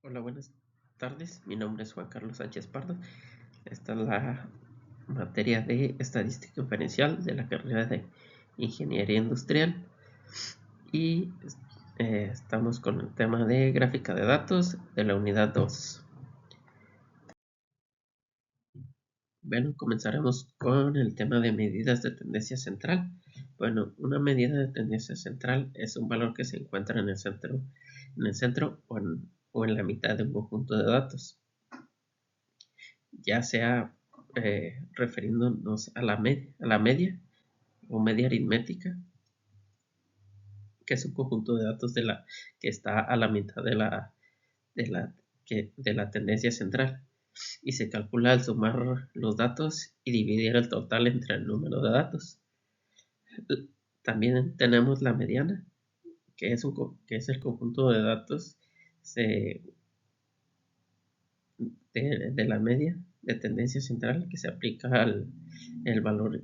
Hola, buenas tardes. Mi nombre es Juan Carlos Sánchez Pardo. Esta es la materia de estadística inferencial de la carrera de ingeniería industrial y estamos con el tema de gráfica de datos de la unidad 2. Bueno, comenzaremos con el tema de medidas de tendencia central. Bueno, una medida de tendencia central es un valor que se encuentra en el centro o en la mitad de un conjunto de datos, ya sea refiriéndonos a la media o media aritmética, que es un conjunto de datos que está a la mitad de la, de la tendencia central, y se calcula al sumar los datos y dividir el total entre el número de datos. También tenemos la mediana, que es el conjunto de datos se, de la media de tendencia central que se aplica al el valor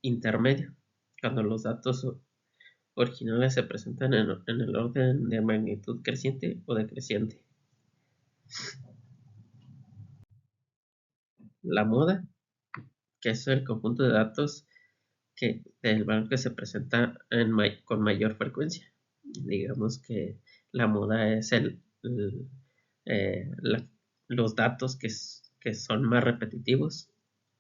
intermedio, cuando los datos originales se presentan en el orden de magnitud creciente o decreciente. La moda, que es el conjunto de datos del valor que se presenta con mayor frecuencia. Digamos que la moda es el, eh, la- los datos que son más repetitivos,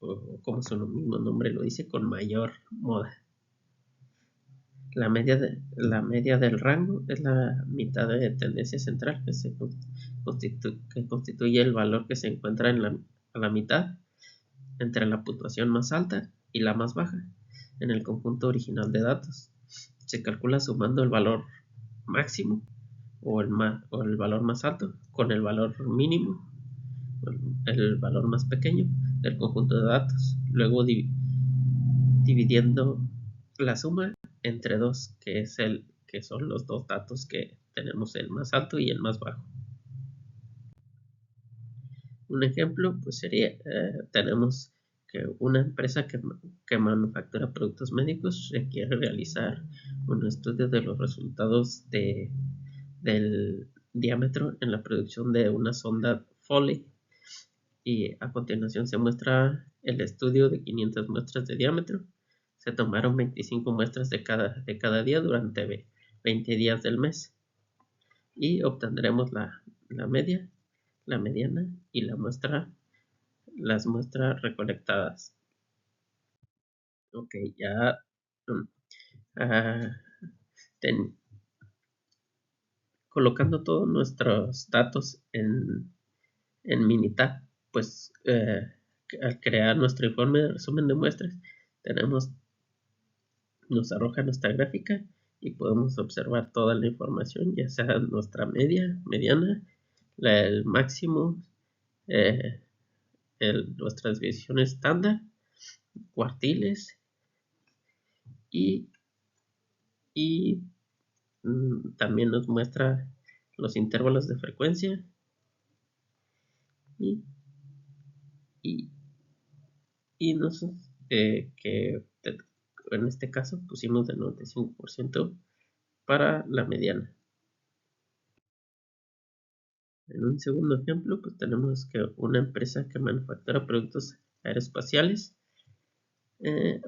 o como su mismo nombre lo dice, con mayor moda. La media del rango es la mitad de tendencia central que constituye el valor que se encuentra a la mitad entre la puntuación más alta y la más baja en el conjunto original de datos. Se calcula sumando el valor máximo o el valor más alto con el valor mínimo, el valor más pequeño del conjunto de datos. Luego dividiendo la suma entre dos, que son los dos datos que tenemos, el más alto y el más bajo. Un ejemplo pues sería, tenemos que una empresa que manufactura productos médicos requiere realizar un estudio de los resultados del diámetro en la producción de una sonda Foley, y a continuación se muestra el estudio de 500 muestras de diámetro. Se tomaron 25 muestras de cada día durante 20 días del mes y obtendremos la media, la mediana y las muestras recolectadas. Ok, ya mm, ah, ten- colocando todos nuestros datos en Minitab, pues al crear nuestro informe de resumen de muestras, nos arroja nuestra gráfica y podemos observar toda la información, ya sea nuestra media, mediana, el máximo, eh, nuestras desviaciones estándar, cuartiles y, y también nos muestra los intervalos de frecuencia y, y, y nos, que en este caso pusimos del 95% para la mediana. En un segundo ejemplo, pues tenemos que una empresa que manufactura productos aeroespaciales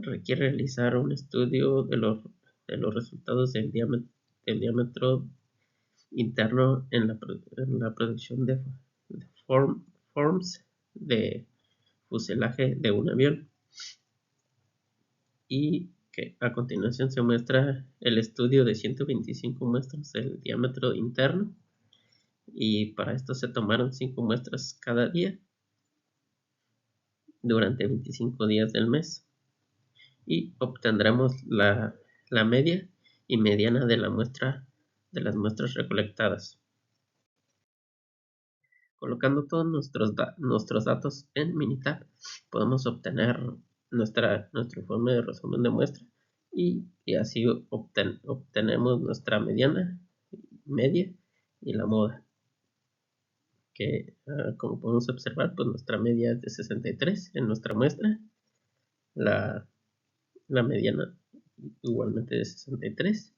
requiere realizar un estudio de los resultados del diámetro interno en la producción de forms de fuselaje de un avión, y que a continuación se muestra el estudio de 125 muestras del diámetro interno, y para esto se tomaron 5 muestras cada día durante 25 días del mes y obtendremos la media y mediana de de las muestras recolectadas. Colocando todos nuestros datos en Minitab, podemos obtener nuestro informe de resumen de muestra, y así obtenemos nuestra mediana, media y la moda, que como podemos observar, pues nuestra media es de 63 en nuestra muestra, la, la mediana igualmente de 63,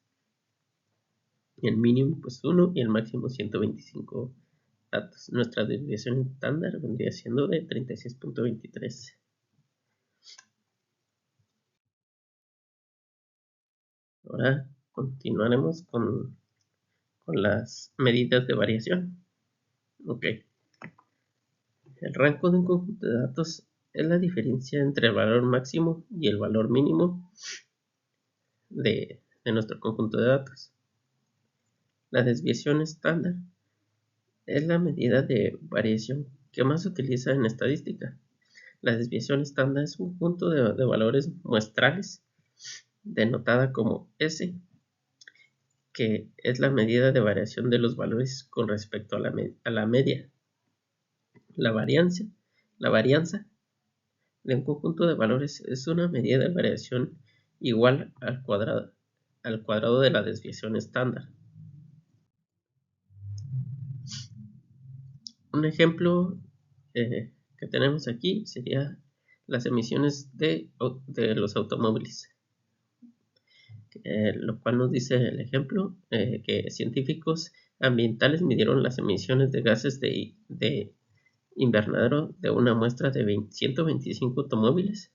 el mínimo pues 1 y el máximo 125 datos. Nuestra desviación estándar vendría siendo de 36.23. Ahora continuaremos con las medidas de variación. Ok. El rango de un conjunto de datos es la diferencia entre el valor máximo y el valor mínimo de nuestro conjunto de datos. La desviación estándar es la medida de variación que más se utiliza en estadística. La desviación estándar es un conjunto de valores muestrales denotada como S, que es la medida de variación de los valores con respecto a la media. La varianza de un conjunto de valores es una medida de variación igual al cuadrado de la desviación estándar. Un ejemplo que tenemos aquí sería las emisiones de los automóviles, lo cual nos dice el ejemplo que científicos ambientales midieron las emisiones de gases de invernadero de una muestra de 125 automóviles.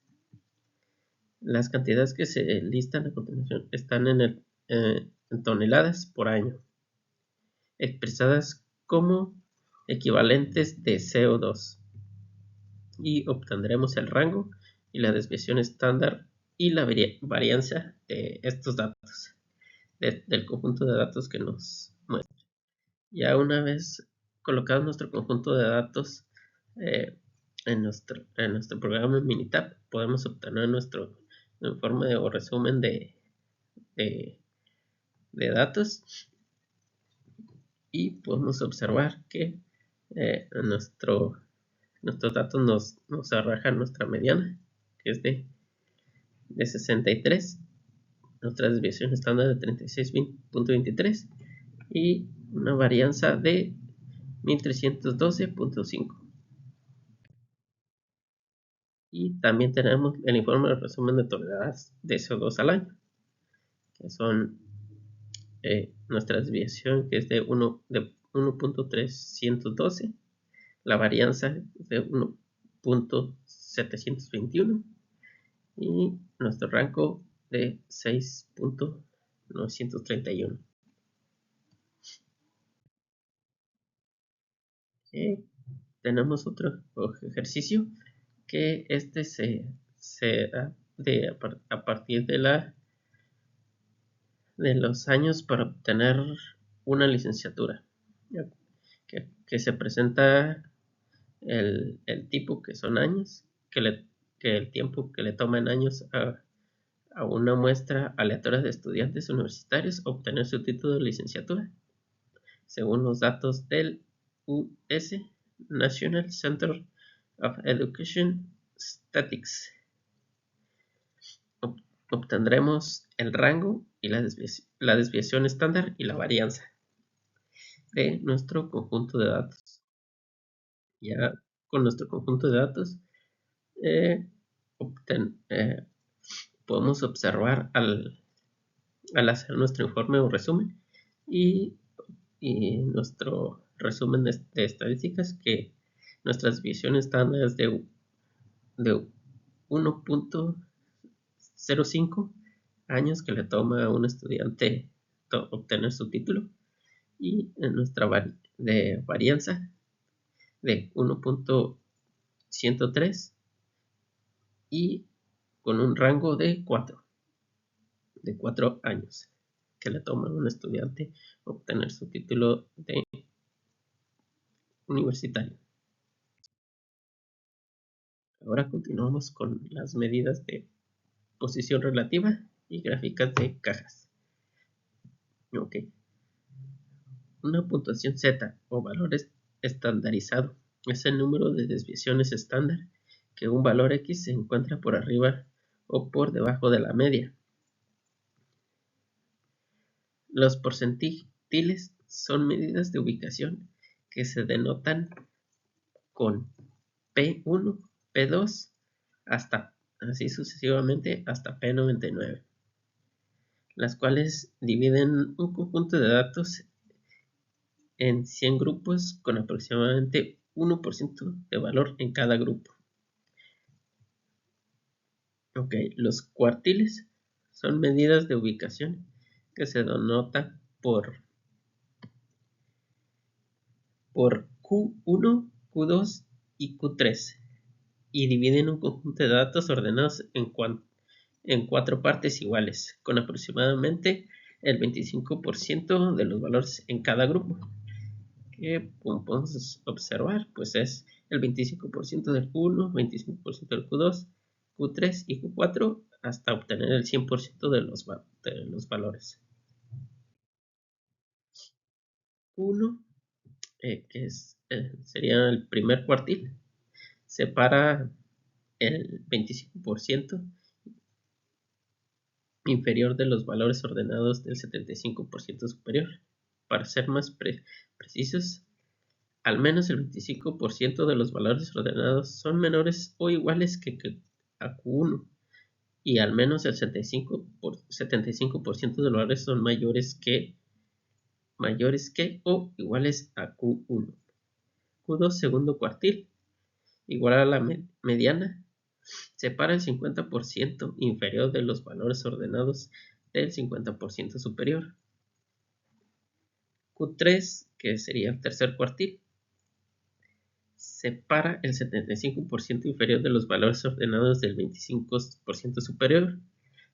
Las cantidades que se listan a continuación están en toneladas por año, expresadas como equivalentes de CO2, y obtendremos el rango y la desviación estándar y la varianza de estos datos, del conjunto de datos que nos muestra. Ya una vez colocado nuestro conjunto de datos en nuestro programa Minitab, podemos obtener nuestro informe o resumen de datos, y podemos observar que nuestros datos nos arrojan nuestra mediana, que es de 63, nuestra desviación estándar de 36.23 y una varianza de 1312.5. Y también tenemos el informe de resumen de toneladas de CO2 al año, que son nuestra desviación, que es de 1.312, la varianza de 1.721 y nuestro rango de 6.931. Tenemos otro ejercicio que se da a partir de los años para obtener una licenciatura, que se presenta el tipo, que son años, que el tiempo que le toma en años a una muestra aleatoria de estudiantes universitarios obtener su título de licenciatura, según los datos del US National Center of Education Statistics. Obtendremos el rango y la desviación estándar y la varianza de nuestro conjunto de datos. Ya con nuestro conjunto de datos podemos observar al hacer nuestro informe o resumen y nuestro resumen de estadísticas, que nuestras desviaciones estándar es de 1.05 años que le toma a un estudiante obtener su título, y en nuestra varianza de 1.103 y con un rango de 4 años que le toma a un estudiante obtener su título de universitario. Ahora continuamos con las medidas de posición relativa y gráficas de cajas. Ok. Una puntuación Z o valor estandarizado es el número de desviaciones estándar que un valor X se encuentra por arriba o por debajo de la media. Los porcentiles son medidas de ubicación que se denotan con P1, P2, así sucesivamente hasta P99. las cuales dividen un conjunto de datos en 100 grupos con aproximadamente 1% de valor en cada grupo. Ok, los cuartiles son medidas de ubicación que se denotan por Q1, Q2 y Q3 y dividen un conjunto de datos ordenados en 4 partes iguales, con aproximadamente el 25% de los valores en cada grupo. Que como podemos observar, pues es el 25% del Q1, 25% del Q2, Q3 y Q4 hasta obtener el 100% de los valores. Q1, que sería el primer cuartil, separa el 25% inferior de los valores ordenados del 75% superior. Para ser más precisos, al menos el 25% de los valores ordenados son menores o iguales que a Q1 y al menos el 75% de los valores son mayores que o iguales a Q1. Q2 segundo cuartil igual a la mediana, separa el 50% inferior de los valores ordenados del 50% superior. Q3, que sería el tercer cuartil, separa el 75% inferior de los valores ordenados del 25% superior.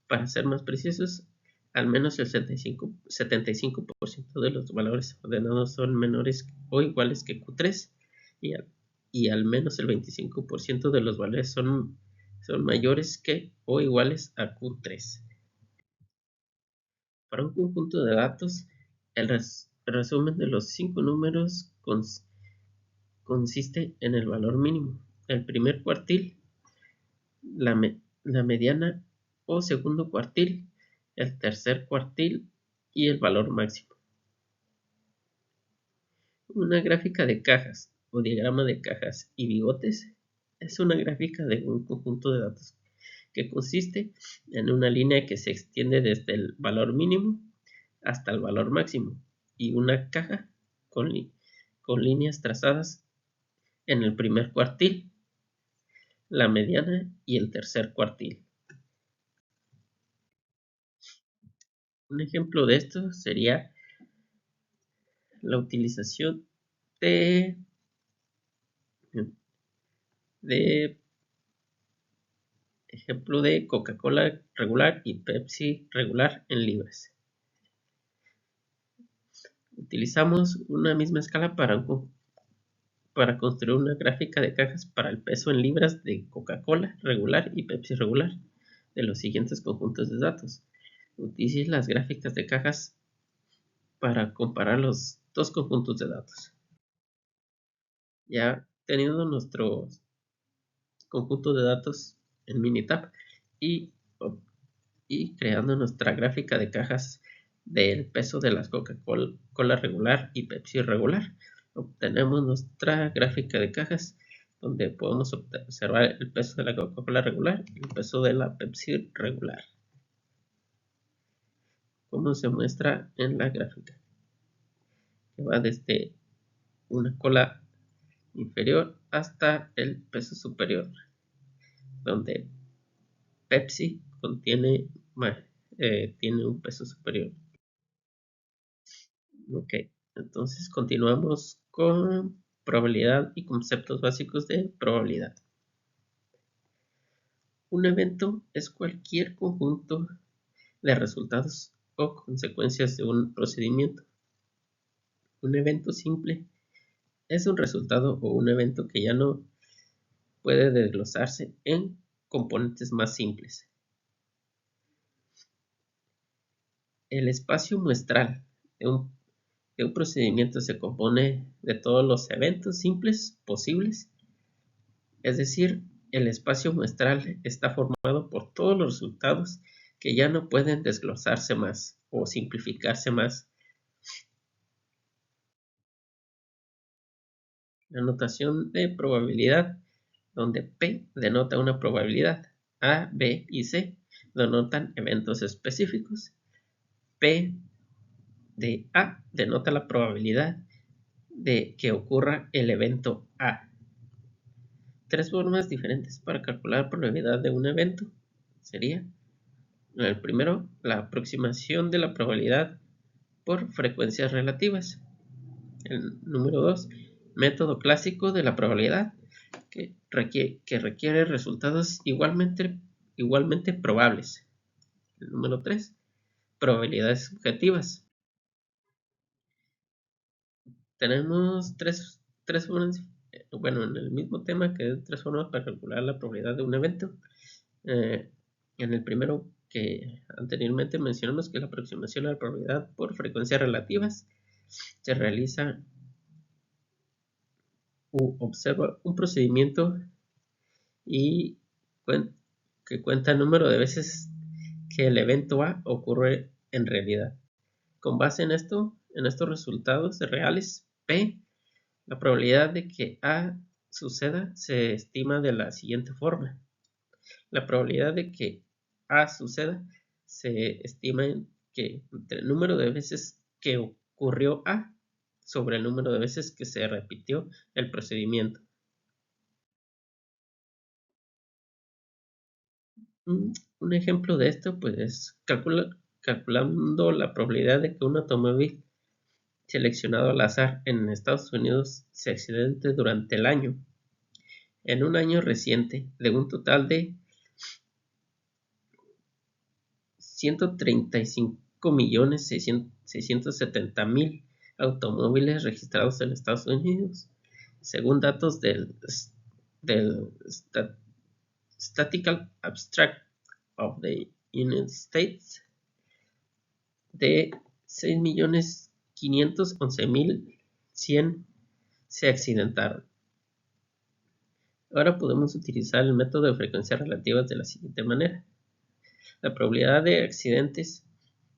Para ser más precisos, al menos el 75% de los valores ordenados son menores o iguales que Q3 y al menos el 25% de los valores son mayores que o iguales a Q3. Para un conjunto de datos, el resumen de los 5 números consiste en el valor mínimo, el primer cuartil, la mediana o segundo cuartil, el tercer cuartil y el valor máximo. Una gráfica de cajas o diagrama de cajas y bigotes es una gráfica de un conjunto de datos que consiste en una línea que se extiende desde el valor mínimo hasta el valor máximo y una caja con líneas trazadas en el primer cuartil, la mediana y el tercer cuartil. Un ejemplo de esto sería la utilización de ejemplo de Coca-Cola regular y Pepsi regular en libras. Utilizamos una misma escala para construir una gráfica de cajas para el peso en libras de Coca-Cola regular y Pepsi regular de los siguientes conjuntos de datos. Utilice las gráficas de cajas para comparar los dos conjuntos de datos. Ya teniendo nuestro conjunto de datos en Minitab y creando nuestra gráfica de cajas del peso de las Coca-Cola regular y Pepsi regular, obtenemos nuestra gráfica de cajas donde podemos observar el peso de la Coca-Cola regular y el peso de la Pepsi regular, como se muestra en la gráfica, que va desde una cola inferior hasta el peso superior, donde Pepsi tiene un peso superior. Ok, entonces continuamos con probabilidad y conceptos básicos de probabilidad. Un evento es cualquier conjunto de resultados o consecuencias de un procedimiento. Un evento simple es un resultado o un evento que ya no puede desglosarse en componentes más simples. El espacio muestral de un procedimiento se compone de todos los eventos simples posibles, es decir, el espacio muestral está formado por todos los resultados que ya no pueden desglosarse más o simplificarse más. La notación de probabilidad, donde P denota una probabilidad, A, B y C denotan eventos específicos, P de A denota la probabilidad de que ocurra el evento A. Tres formas diferentes para calcular la probabilidad de un evento sería: el primero, la aproximación de la probabilidad por frecuencias relativas. El número 2, método clásico de la probabilidad, que requiere resultados igualmente probables. El número 3, probabilidades subjetivas. Tenemos tres formas, bueno, en el mismo tema, que es tres formas para calcular la probabilidad de un evento. En el primero, que anteriormente mencionamos, que la aproximación a la probabilidad por frecuencias relativas, se realiza observa un procedimiento y que cuenta el número de veces que el evento A ocurre en realidad. Con base en estos resultados reales, P, la probabilidad de que A suceda se estima de la siguiente forma. La probabilidad de que A suceda se estima entre el número de veces que ocurrió A sobre el número de veces que se repitió el procedimiento. Un ejemplo de esto, pues, es calculando la probabilidad de que un automóvil seleccionado al azar en Estados Unidos se accidente durante el año. En un año reciente, de un total de 135.670.000 automóviles registrados en Estados Unidos, según datos del Statistical Abstract of the United States, de 6.511.100 se accidentaron. Ahora podemos utilizar el método de frecuencias relativas de la siguiente manera. La probabilidad de accidentes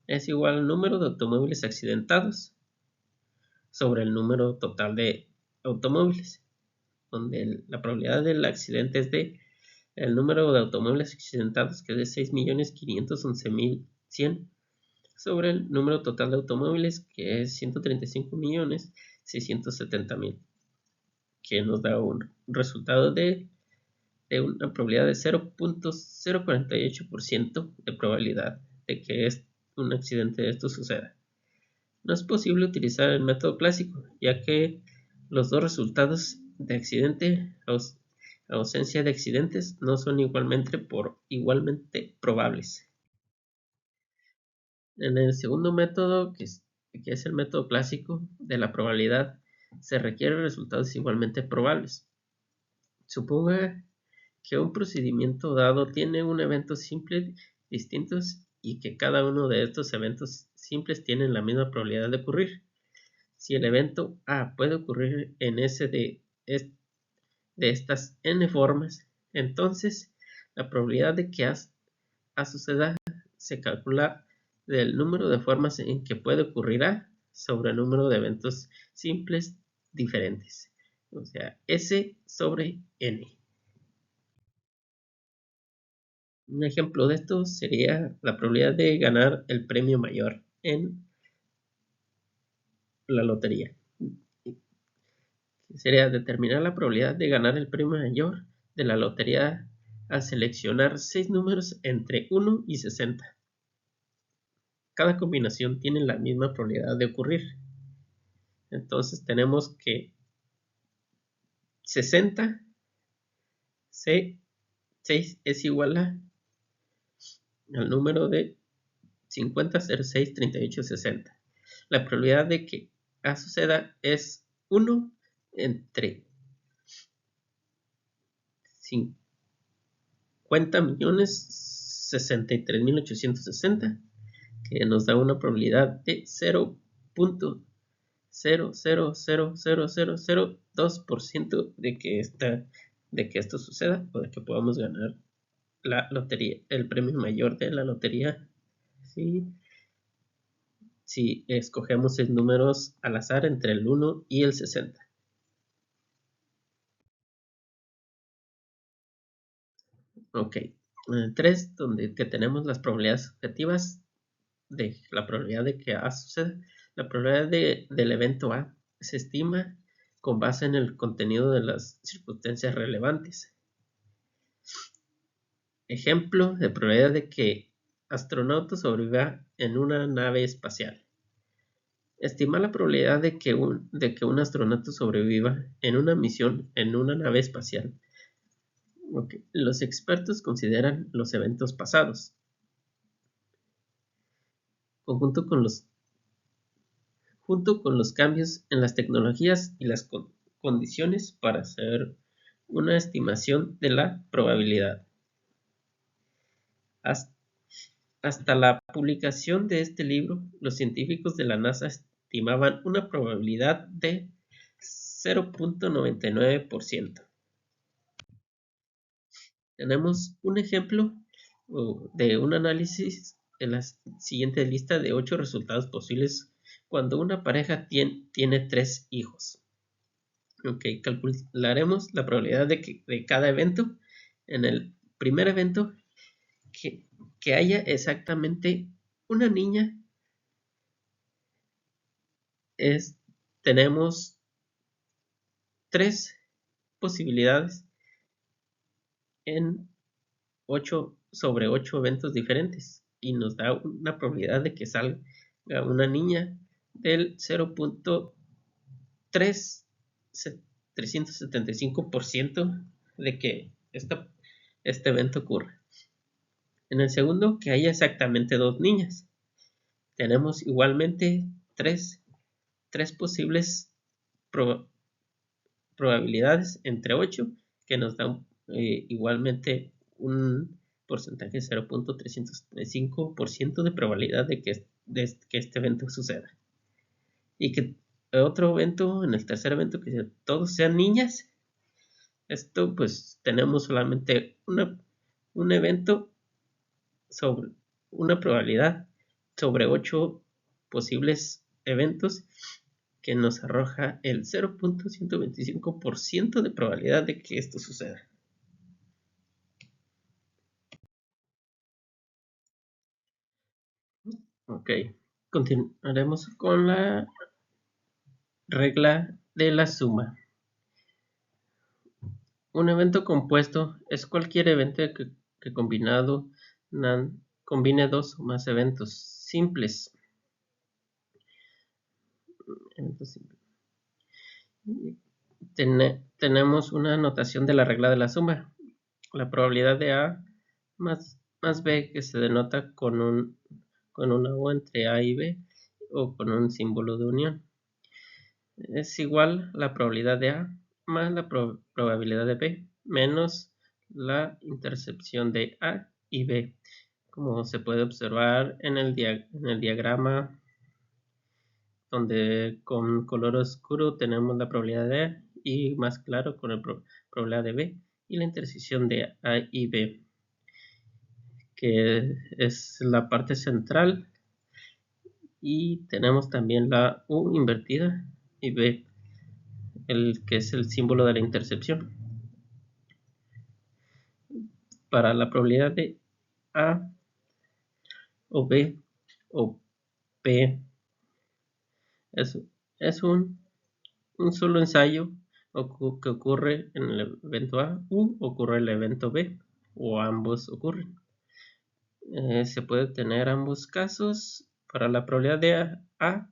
es igual al número de automóviles accidentados sobre el número total de automóviles, donde la probabilidad del accidente es de el número de automóviles accidentados, que es de 6.511.100, sobre el número total de automóviles, que es 135.670.000, que nos da un resultado de una probabilidad de 0.048% de probabilidad de que un accidente de esto suceda. No es posible utilizar el método clásico, ya que los dos resultados de accidente ausencia de accidentes no son igualmente probables. En el segundo método, que es el método clásico de la probabilidad, se requieren resultados igualmente probables. Suponga que un procedimiento dado tiene un evento simple distintos y que cada uno de estos eventos simples tienen la misma probabilidad de ocurrir. Si el evento A puede ocurrir en S de estas n formas, entonces la probabilidad de que A suceda se calcula del número de formas en que puede ocurrir A sobre el número de eventos simples diferentes, o sea, S sobre n. Un ejemplo de esto sería la probabilidad de ganar el premio mayor en la lotería. Sería determinar la probabilidad de ganar el premio mayor de la lotería al seleccionar 6 números entre 1 y 60. Cada combinación tiene la misma probabilidad de ocurrir. Entonces tenemos que 60 6 es igual al número de 50, 06, 38, 60. La probabilidad de que A suceda es 1 entre 50.063.860, que nos da una probabilidad de 0.000002% de que esto suceda, o de que podamos ganar la lotería, el premio mayor de la lotería, si escogemos números al azar entre el 1 y el 60. Ok. 3, donde que tenemos las probabilidades objetivas, de la probabilidad de que A suceda. La probabilidad del evento A se estima con base en el contenido de las circunstancias relevantes. Ejemplo de probabilidad de que astronauta sobreviva en una nave espacial. Estimar la probabilidad de que un astronauta sobreviva en una misión en una nave espacial. Okay. Los expertos consideran los eventos pasados, junto con los cambios en las tecnologías y las condiciones para hacer una estimación de la probabilidad. Hasta la publicación de este libro, los científicos de la NASA estimaban una probabilidad de 0.99%. Tenemos un ejemplo de un análisis en la siguiente lista de 8 resultados posibles cuando una pareja tiene 3 hijos. Okay, calcularemos la probabilidad de cada evento. En el primer evento, que haya exactamente una niña, tenemos 3 posibilidades en 8 sobre 8 eventos diferentes y nos da una probabilidad de que salga una niña del 0.375% de que este evento ocurra. En el segundo, que haya exactamente 2 niñas. Tenemos igualmente 3 posibles probabilidades entre 8 que nos dan igualmente un porcentaje de 0.375% de probabilidad de que este evento suceda. Y que otro evento, en el tercer evento, que todos sean niñas. Esto pues tenemos solamente un evento sobre una probabilidad sobre 8 posibles eventos que nos arroja el 0.125% de probabilidad de que esto suceda. Ok, continuaremos con la regla de la suma. Un evento compuesto es cualquier evento que combine 2 o más eventos simples. Tenemos una notación de la regla de la suma. La probabilidad de A más B, que se denota con una O entre A y B o con un símbolo de unión, es igual a la probabilidad de A más la probabilidad de B menos la intercepción de A y B. Como se puede observar en el diagrama, donde con color oscuro tenemos la probabilidad de A y más claro con la probabilidad de B y la intersección de A y B, que es la parte central, y tenemos también la U invertida y B, que es el símbolo de la intercepción. Para la probabilidad de A o B o P es un solo ensayo que ocurre en el evento A, u ocurre en el evento B, o ambos ocurren. Se puede tener ambos casos. Para la probabilidad de A,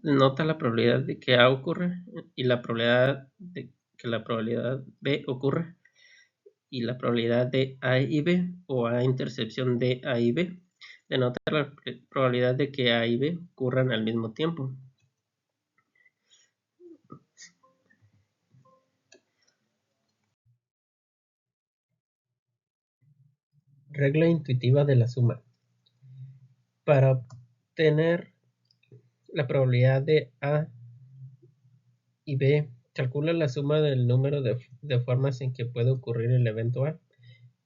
nota la probabilidad de que A ocurra y la probabilidad de que la probabilidad B ocurra, y la probabilidad de A y B o A intercepción de A y B denota la probabilidad de que A y B ocurran al mismo tiempo. Regla intuitiva de la suma. Para obtener la probabilidad de A y B, calcula la suma del número de formas en que puede ocurrir el evento A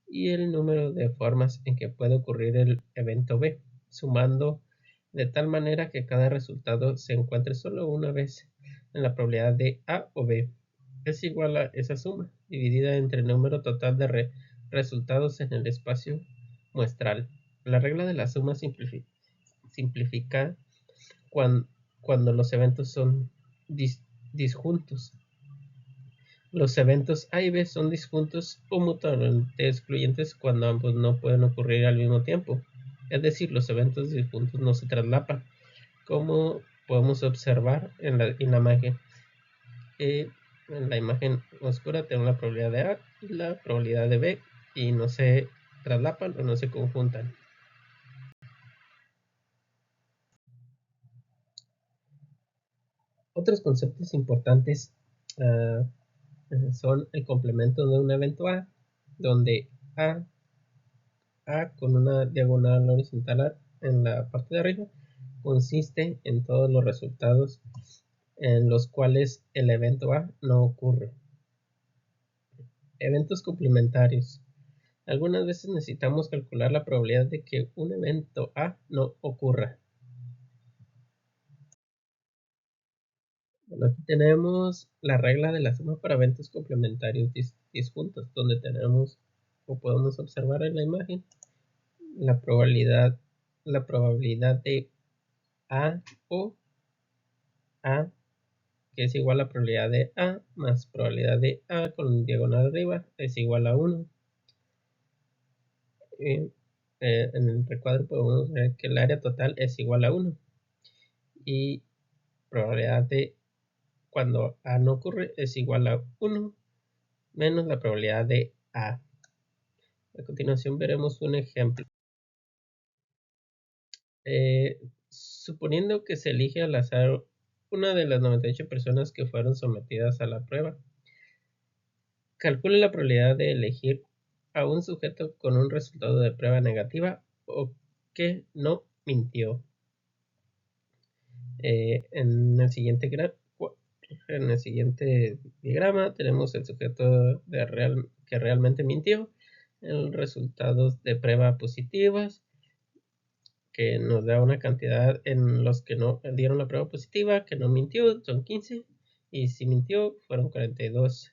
y el número de formas en que puede ocurrir el evento B, sumando de tal manera que cada resultado se encuentre solo una vez en la probabilidad de A o B. Es igual a esa suma, dividida entre el número total de resultados en el espacio muestral. La regla de la suma simplifica cuando los eventos son disjuntos. Los eventos A y B son disjuntos o mutuamente excluyentes cuando ambos no pueden ocurrir al mismo tiempo. Es decir, los eventos disjuntos no se traslapan, como podemos observar en la imagen. En la imagen oscura tenemos la probabilidad de A y la probabilidad de B, y no se traslapan o no se conjuntan. Otros conceptos importantes son el complemento de un evento A, donde A con una diagonal horizontal en la parte de arriba consiste en todos los resultados en los cuales el evento A no ocurre. Eventos complementarios. Algunas veces necesitamos calcular la probabilidad de que un evento A no ocurra. Bueno, aquí tenemos la regla de la suma para eventos complementarios disjuntos, donde tenemos, o podemos observar en la imagen, la probabilidad de A o A, que es igual a probabilidad de A más probabilidad de A con diagonal arriba es igual a 1. En el recuadro podemos ver que el área total es igual a 1. Y probabilidad de cuando A no ocurre es igual a 1 menos la probabilidad de A. A continuación veremos un ejemplo. Suponiendo que se elige al azar una de las 98 personas que fueron sometidas a la prueba, calcule la probabilidad de elegir a un sujeto con un resultado de prueba negativa o que no mintió. En el siguiente diagrama tenemos el sujeto que realmente mintió, los resultados de prueba positivas, que nos da una cantidad en los que no dieron la prueba positiva, que no mintió, son 15, y si mintió fueron 42.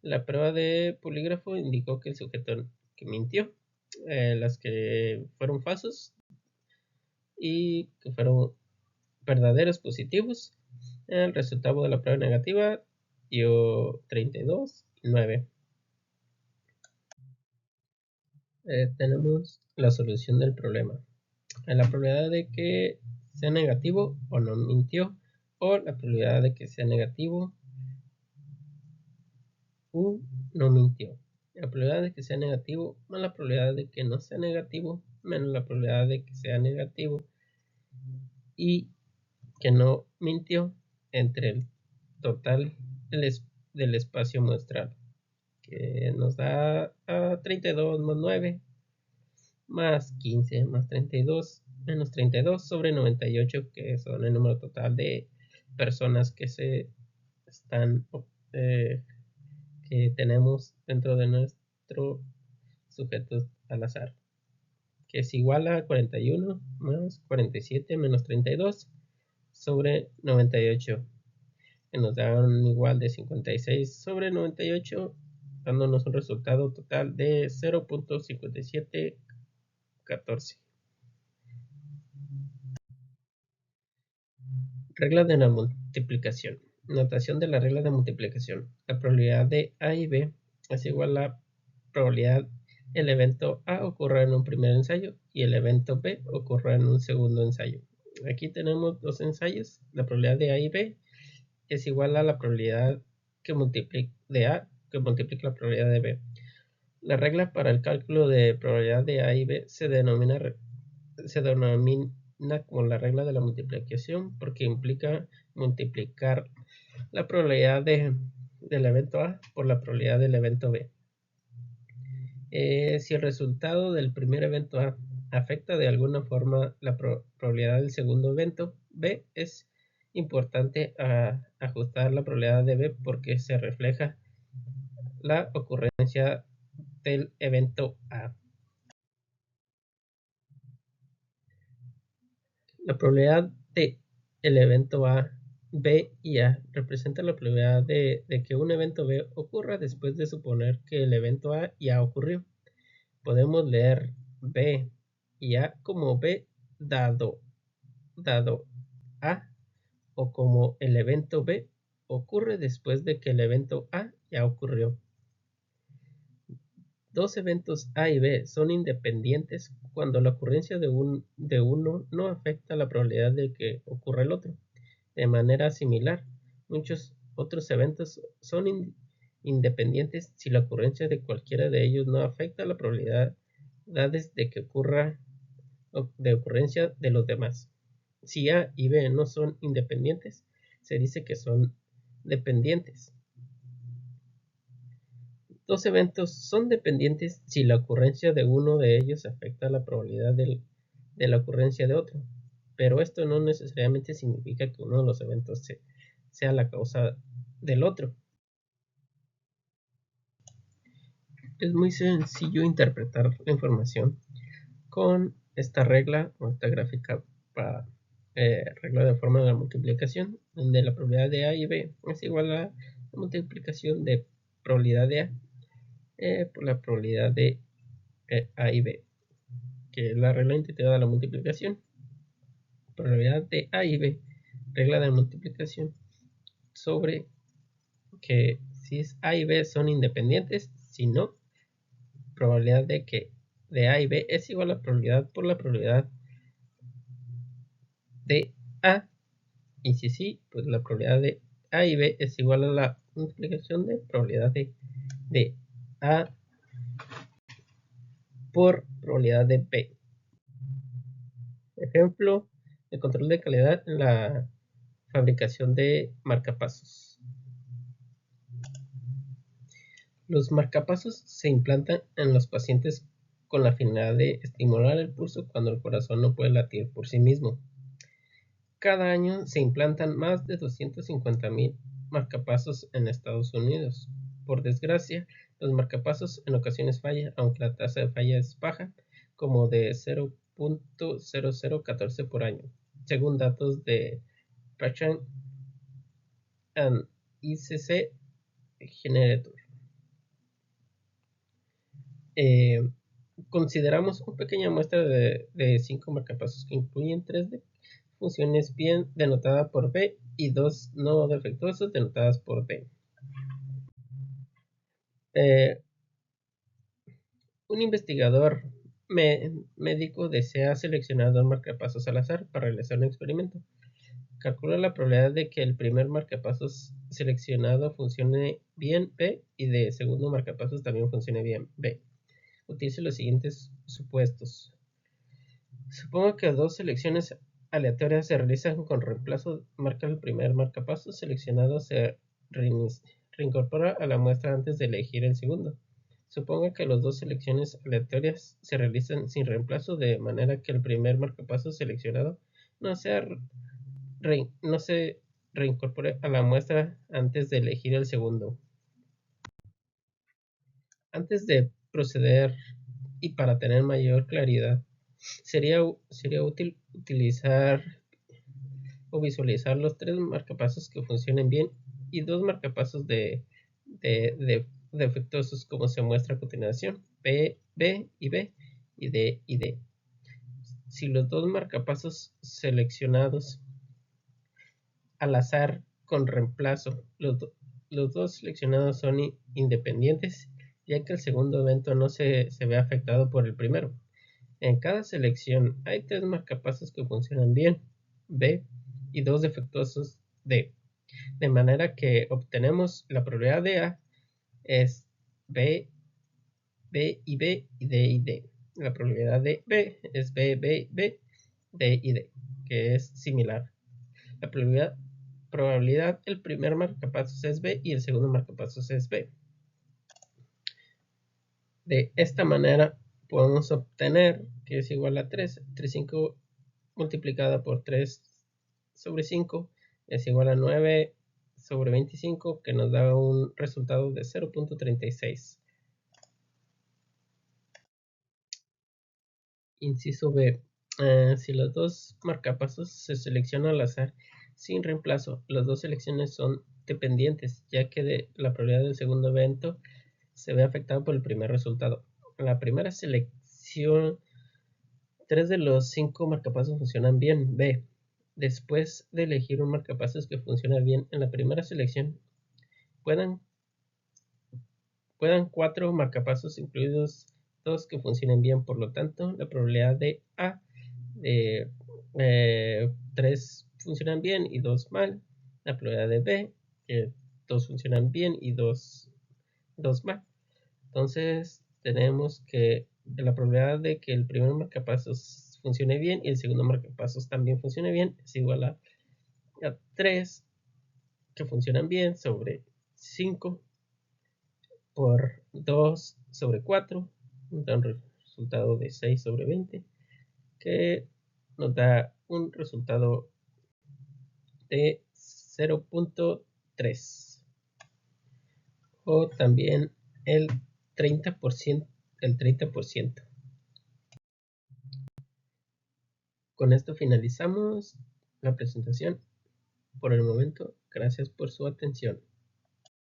La prueba de polígrafo indicó que el sujeto que mintió, las que fueron falsos y que fueron verdaderos positivos. El resultado de la prueba negativa dio 32 y 9. Tenemos la solución del problema. La probabilidad de que sea negativo o no mintió, o la probabilidad de que sea negativo o no mintió. La probabilidad de que sea negativo más la probabilidad de que no sea negativo menos la probabilidad de que sea negativo y que no mintió entre el total del espacio muestral, que nos da a 32 más 9 más 15 más 32 menos 32 sobre 98, que son el número total de personas que que tenemos dentro de nuestro sujetos al azar, que es igual a 41 más 47 menos 32 sobre 98, que nos da un igual de 56 sobre 98, dándonos un resultado total de 0.5714. Regla de la multiplicación. Notación de la regla de multiplicación. La probabilidad de A y B es igual a la probabilidad el evento A ocurra en un primer ensayo y el evento B ocurra en un segundo ensayo. Aquí tenemos dos ensayos. La probabilidad de A y B es igual a la probabilidad de A que multiplica la probabilidad de B. La regla para el cálculo de probabilidad de A y B se denomina como la regla de la multiplicación porque implica multiplicar la probabilidad del evento A por la probabilidad del evento B. Si el resultado del primer evento A afecta de alguna forma la probabilidad del segundo evento B, es importante ajustar la probabilidad de B porque se refleja la ocurrencia del evento A. La probabilidad de el evento A, B y A representa la probabilidad de que un evento B ocurra después de suponer que el evento A ya ocurrió. Podemos leer B y A como B dado A, o como el evento B ocurre después de que el evento A ya ocurrió. Dos eventos A y B son independientes cuando la ocurrencia de uno no afecta la probabilidad de que ocurra el otro. De manera similar, muchos otros eventos son independientes si la ocurrencia de cualquiera de ellos no afecta la probabilidad de que ocurra de ocurrencia de los demás. Si A y B no son independientes, se dice que son dependientes. Dos eventos son dependientes si la ocurrencia de uno de ellos afecta la probabilidad de la ocurrencia de otro, pero esto no necesariamente significa que uno de los eventos sea la causa del otro. Es muy sencillo interpretar la información con esta regla o esta gráfica para regla de forma de la multiplicación, donde la probabilidad de A y B es igual a la multiplicación de probabilidad de A por la probabilidad de A y B, que es la regla intuitiva de la multiplicación. Probabilidad de A y B, regla de multiplicación sobre que si A y B son independientes, si no, probabilidad de que de A y B es igual a la probabilidad por la probabilidad de A, y si sí, pues la probabilidad de A y B es igual a la multiplicación de probabilidad de A por probabilidad de B. Ejemplo, el control de calidad en la fabricación de marcapasos. Los marcapasos se implantan en los pacientes con la finalidad de estimular el pulso cuando el corazón no puede latir por sí mismo. Cada año se implantan más de 250,000 marcapasos en Estados Unidos. Por desgracia, los marcapasos en ocasiones fallan, aunque la tasa de falla es baja, como de 0.0014 por año, según datos de Patient and ICC Generator. Consideramos una pequeña muestra de 5 marcapasos que incluyen 3 funciones bien denotadas por B y 2 no defectuosas denotadas por D. Un investigador médico desea seleccionar 2 marcapasos al azar para realizar un experimento. Calcula la probabilidad de que el primer marcapasos seleccionado funcione bien B y de segundo marcapasos también funcione bien B. Utilice los siguientes supuestos. Supongo que 2 selecciones aleatorias se realizan con reemplazo. Marca el primer marcapasos seleccionado se reincorpora a la muestra antes de elegir el segundo. Suponga que las 2 selecciones aleatorias se realizan sin reemplazo, de manera que el primer marcapasos seleccionado no se reincorpore a la muestra antes de elegir el segundo. Antes de proceder y para tener mayor claridad, sería útil utilizar o visualizar los 3 marcapasos que funcionen bien y 2 marcapasos defectuosos, como se muestra a continuación: B, B y B y D y D. Si los 2 marcapasos seleccionados al azar con reemplazo, los 2 seleccionados son independientes, ya que el segundo evento no se ve afectado por el primero. En cada selección hay 3 marcapasos que funcionan bien, B, y 2 defectuosos, D. De manera que obtenemos la probabilidad de A es B, B y B y D y D. La probabilidad de B es B, B, B, D y D, que es similar. La probabilidad el primer marcapasos es B y el segundo marcapasos es B. De esta manera podemos obtener que es igual a 3. 5 multiplicada por 3 sobre 5 es igual a 9 sobre 25, que nos da un resultado de 0.36. Inciso B. Si los 2 marcapasos se seleccionan al azar sin reemplazo, las 2 selecciones son dependientes, ya que la probabilidad del segundo evento se ve afectada por el primer resultado. La primera selección 3 de los 5 marcapasos funcionan bien. B. Después de elegir un marcapasos que funciona bien en la primera selección, puedan 4 marcapasos incluidos 2 que funcionen bien. Por lo tanto, la probabilidad de A, 3 funcionan bien y 2 mal. La probabilidad de B, que 2 funcionan bien y 2 mal. Entonces tenemos que la probabilidad de que el primer marcapasos funcione bien y el segundo marcapasos también funcione bien es igual a 3 que funcionan bien sobre 5 por 2 sobre 4, nos da un resultado de 6 sobre 20, que nos da un resultado de 0.3, o también el 30%. Con esto finalizamos la presentación por el momento. Gracias por su atención.